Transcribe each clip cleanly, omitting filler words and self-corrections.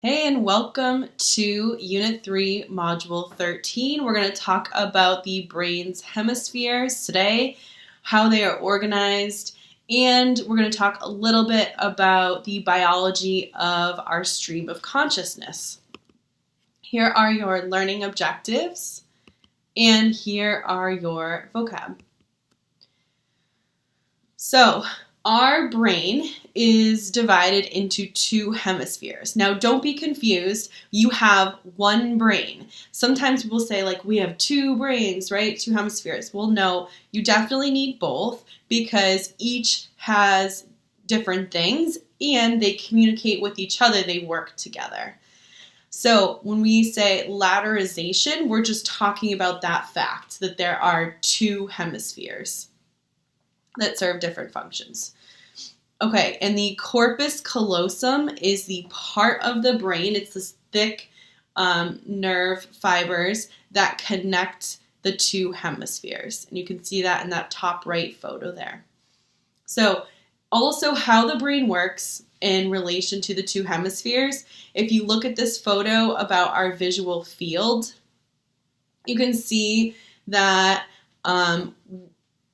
Hey, and welcome to Unit 3, Module 13. We're going to talk about the brain's hemispheres today, how they are organized, and we're going to talk a little bit about the biology of our stream of consciousness. Here are your learning objectives, and here are your vocab. So, our brain is divided into two hemispheres. Now, don't be confused. You have one brain. Sometimes people say, we have two brains, right? Two hemispheres. Well, no, you definitely need both because each has different things and they communicate with each other. They work together. So when we say lateralization, we're just talking about that fact that there are two hemispheres that serve different functions. Okay, and the corpus callosum is the part of the brain. It's this thick nerve fibers that connect the two hemispheres. And you can see that in that top right photo there. So also how the brain works in relation to the two hemispheres. If you look at this photo about our visual field, you can see that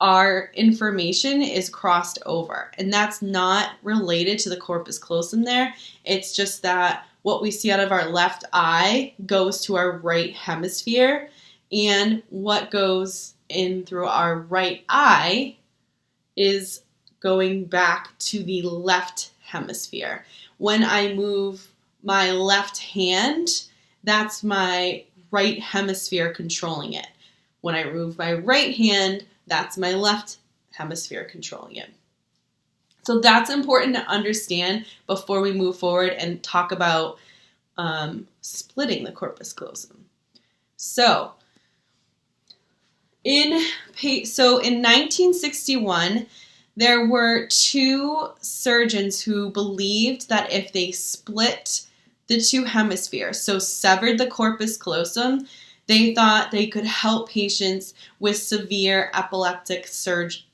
our information is crossed over, and that's not related to the corpus callosum there. It's just that what we see out of our left eye goes to our right hemisphere, and what goes in through our right eye is going back to the left hemisphere. When I move my left hand, that's my right hemisphere controlling it. When I move my right hand, that's my left hemisphere controlling it. So that's important to understand before we move forward and talk about splitting the corpus callosum. So in 1961, there were two surgeons who believed that if they split the two hemispheres, so severed the corpus callosum, they thought they could help patients with severe epileptic seizures.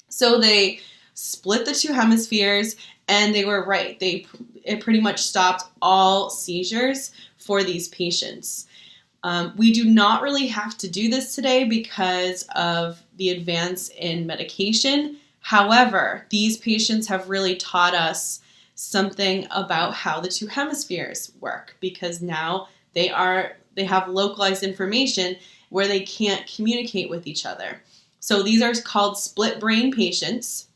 So they split the two hemispheres, and they were right. It pretty much stopped all seizures for these patients. We do not really have to do this today because of the advance in medication. However, these patients have really taught us something about how the two hemispheres work, because now they have localized information where they can't communicate with each other. So these are called split brain patients.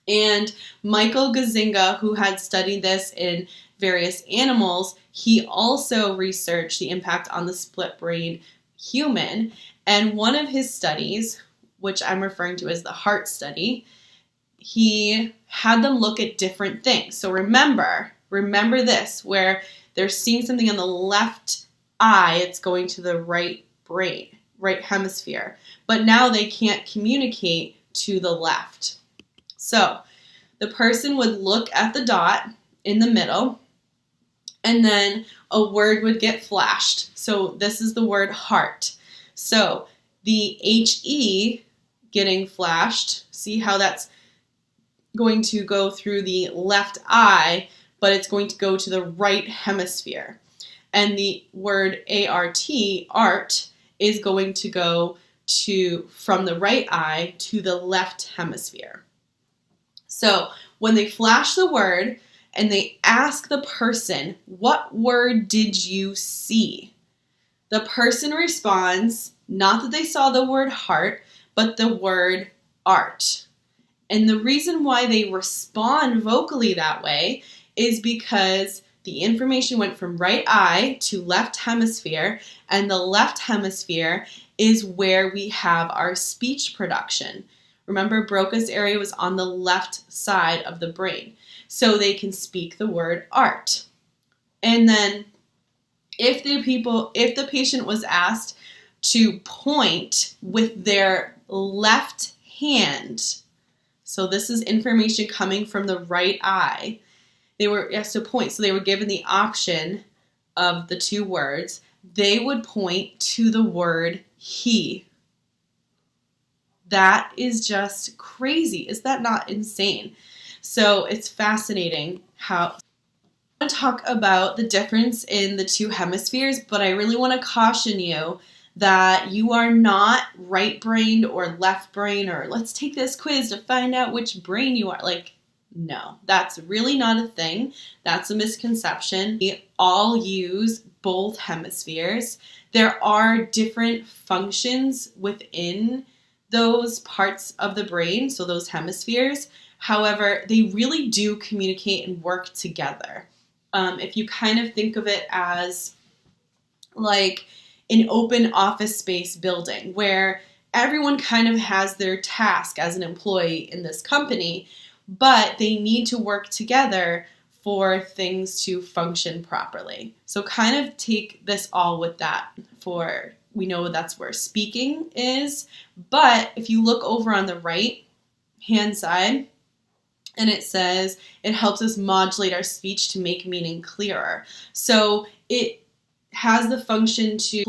And Michael Gazzaniga, who had studied this in various animals, he also researched the impact on the split brain human. And one of his studies, which I'm referring to as the heart study, he had them look at different things. So remember this, where they're seeing something on the left eye, it's going to the right brain, right hemisphere. But now they can't communicate to the left. So the person would look at the dot in the middle, and then a word would get flashed. So this is the word heart. So the HE getting flashed, see how that's going to go through the left eye, but it's going to go to the right hemisphere. And the word art, is going to go from the right eye to the left hemisphere. So when they flash the word and they ask the person, what word did you see? The person responds, not that they saw the word heart, but the word art. And the reason why they respond vocally that way is because the information went from right eye to left hemisphere, and the left hemisphere is where we have our speech production. Remember, Broca's area was on the left side of the brain, so they can speak the word art. And then if the patient was asked to point with their left hand, so this is information coming from the right eye, they were asked to point. So they were given the option of the two words. They would point to the word he. That is just crazy. Is that not insane? So it's fascinating how I want to talk about the difference in the two hemispheres, but I really want to caution you that you are not right-brained or left-brained, or let's take this quiz to find out which brain you are. Like, no, that's really not a thing. That's a misconception. We all use both hemispheres. There are different functions within those parts of the brain, so those hemispheres. However, they really do communicate and work together. If you kind of think of it as like an open office space building where everyone kind of has their task as an employee in this company, but they need to work together for things to function properly. So kind of take this all with that. We know that's where speaking is, but if you look over on the right hand side, and it says it helps us modulate our speech to make meaning clearer. So it has the function to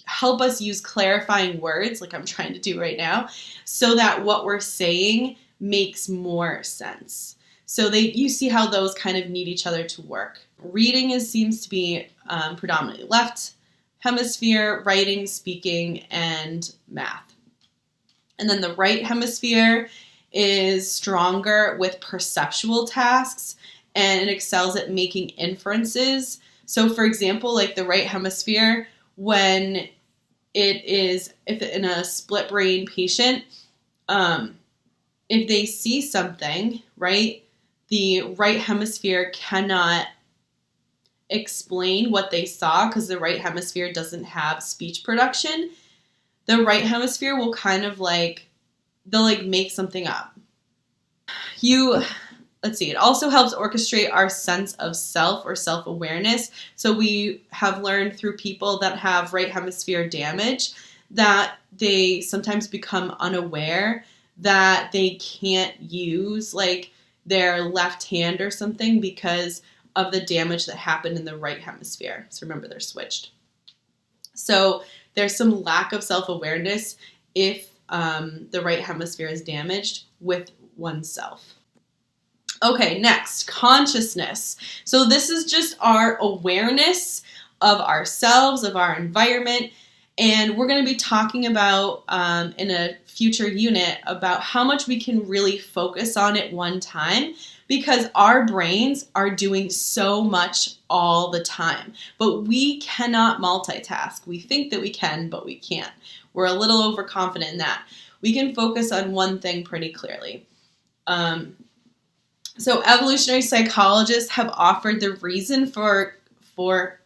help us use clarifying words, like I'm trying to do right now, so that what we're saying makes more sense. So you see how those kind of need each other to work. Reading seems to be predominantly left hemisphere, writing, speaking, and math. And then the right hemisphere is stronger with perceptual tasks, and it excels at making inferences. So for example, like the right hemisphere, when if in a split brain patient, if they see something, right, the right hemisphere cannot explain what they saw because the right hemisphere doesn't have speech production. The right hemisphere will kind of they'll make something up. Let's see, it also helps orchestrate our sense of self or self-awareness. So we have learned through people that have right hemisphere damage that they sometimes become unaware that they can't use their left hand or something because of the damage that happened in the right hemisphere. So remember, they're switched. So there's some lack of self-awareness if the right hemisphere is damaged with oneself. Okay, next, consciousness. So this is just our awareness of ourselves, of our environment, and we're going to be talking about in a future unit about how much we can really focus on at one time, because our brains are doing so much all the time, but we cannot multitask. We think that we can, but we can't. We're a little overconfident in that. We can focus on one thing pretty clearly. So evolutionary psychologists have offered the reason for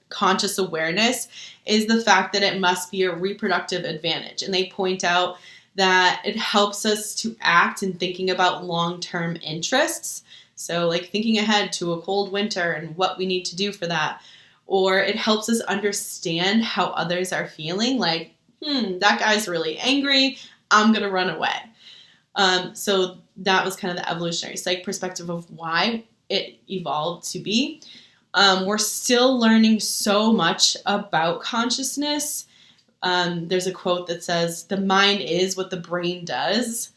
conscious awareness is the fact that it must be a reproductive advantage. And they point out that it helps us to act in thinking about long-term interests. So like thinking ahead to a cold winter and what we need to do for that. Or it helps us understand how others are feeling. Like, that guy's really angry. I'm going to run away. So that was kind of the evolutionary psych perspective of why it evolved to be. We're still learning so much about consciousness. There's a quote that says, "The mind is what the brain does,"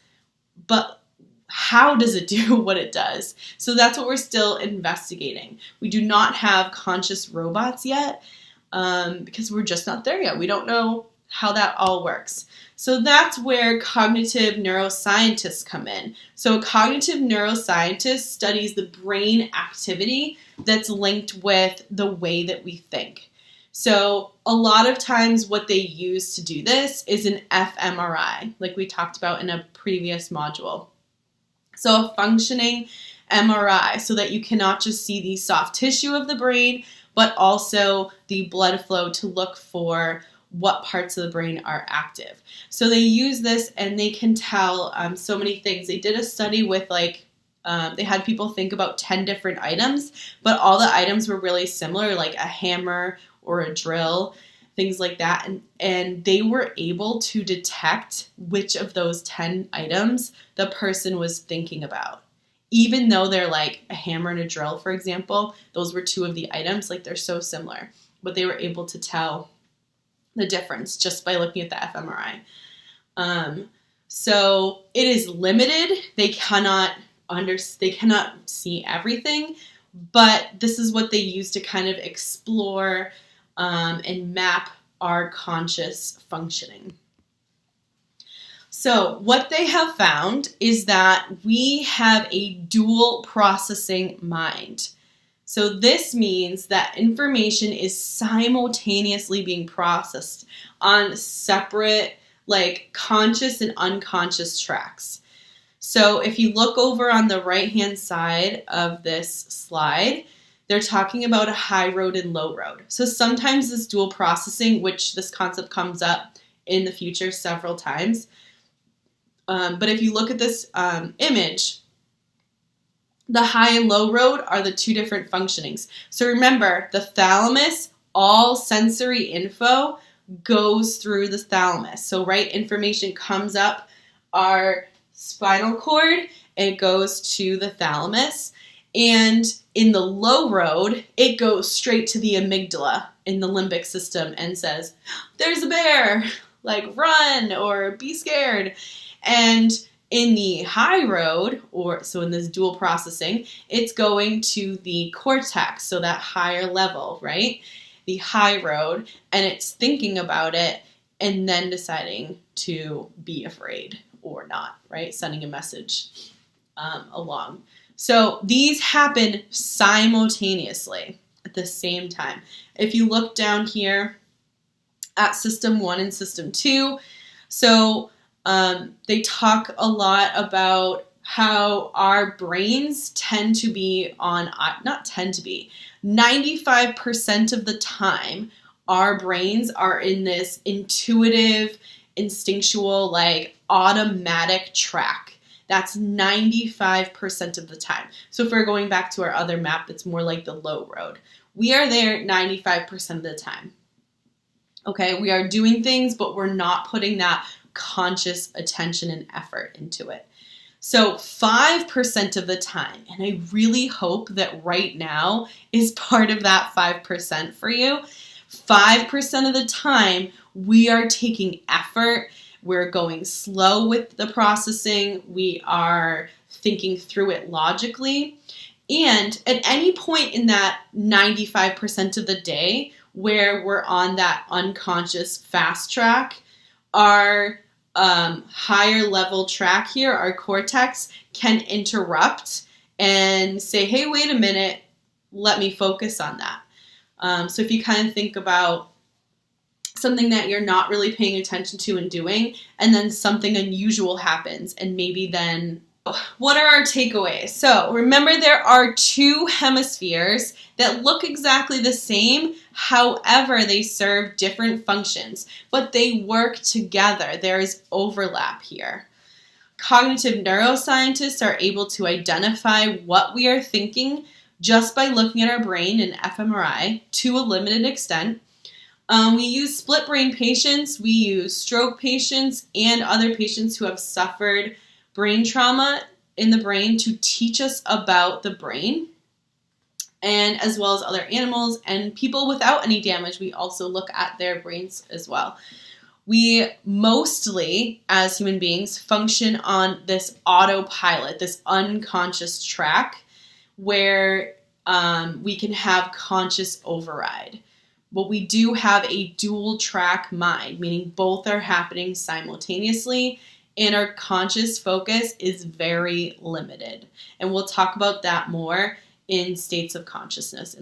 but how does it do what it does? So that's what we're still investigating. We do not have conscious robots yet because we're just not there yet. We don't know how that all works. So that's where cognitive neuroscientists come in. So a cognitive neuroscientist studies the brain activity that's linked with the way that we think. So a lot of times what they use to do this is an fMRI, like we talked about in a previous module. So a functioning MRI, so that you cannot just see the soft tissue of the brain, but also the blood flow to look for what parts of the brain are active. So they use this and they can tell so many things. They did a study with they had people think about 10 different items, but all the items were really similar, like a hammer or a drill, things like that. And they were able to detect which of those 10 items the person was thinking about. Even though they're like a hammer and a drill, for example, those were two of the items, they're so similar, but they were able to tell the difference just by looking at the fMRI. So it is limited. They cannot see everything, but this is what they use to kind of explore and map our conscious functioning. So what they have found is that we have a dual processing mind. So this means that information is simultaneously being processed on separate, like, conscious and unconscious tracks. So if you look over on the right-hand side of this slide, they're talking about a high road and low road. So sometimes this dual processing, which this concept comes up in the future several times, but if you look at this image, the high and low road are the two different functionings. So remember, the thalamus, all sensory info goes through the thalamus. So, right, information comes up our spinal cord, it goes to the thalamus, and in the low road, it goes straight to the amygdala in the limbic system and says, there's a bear, like run or be scared. And in the high road, so in this dual processing, it's going to the cortex, so that higher level, right? The high road, and it's thinking about it and then deciding to be afraid or not, right? Sending a message along. So these happen simultaneously at the same time. If you look down here at system 1 and system 2, so they talk a lot about how our brains tend to be 95% of the time, our brains are in this intuitive, instinctual, like automatic track. That's 95% of the time. So if we're going back to our other map, it's more like the low road. We are there 95% of the time. Okay, we are doing things, but we're not putting that conscious attention and effort into it. So 5% of the time, and I really hope that right now is part of that 5% for you, 5% of the time we are taking effort, we're going slow with the processing, we are thinking through it logically, and at any point in that 95% of the day where we're on that unconscious fast track, our higher level track here, our cortex, can interrupt and say, hey, wait a minute, let me focus on that. So if you kind of think about something that you're not really paying attention to and doing, and then something unusual happens, and maybe then, what are our takeaways? So remember, there are two hemispheres that look exactly the same, however they serve different functions, but they work together. There is overlap here. Cognitive neuroscientists are able to identify what we are thinking just by looking at our brain in fMRI to a limited extent. We use split brain patients, we use stroke patients, and other patients who have suffered brain trauma in the brain to teach us about the brain, and as well as other animals and people without any damage. We also look at their brains as well. We mostly, as human beings, function on this autopilot, this unconscious track where we can have conscious override. But we do have a dual track mind, meaning both are happening simultaneously, and our conscious focus is very limited. And we'll talk about that more in states of consciousness.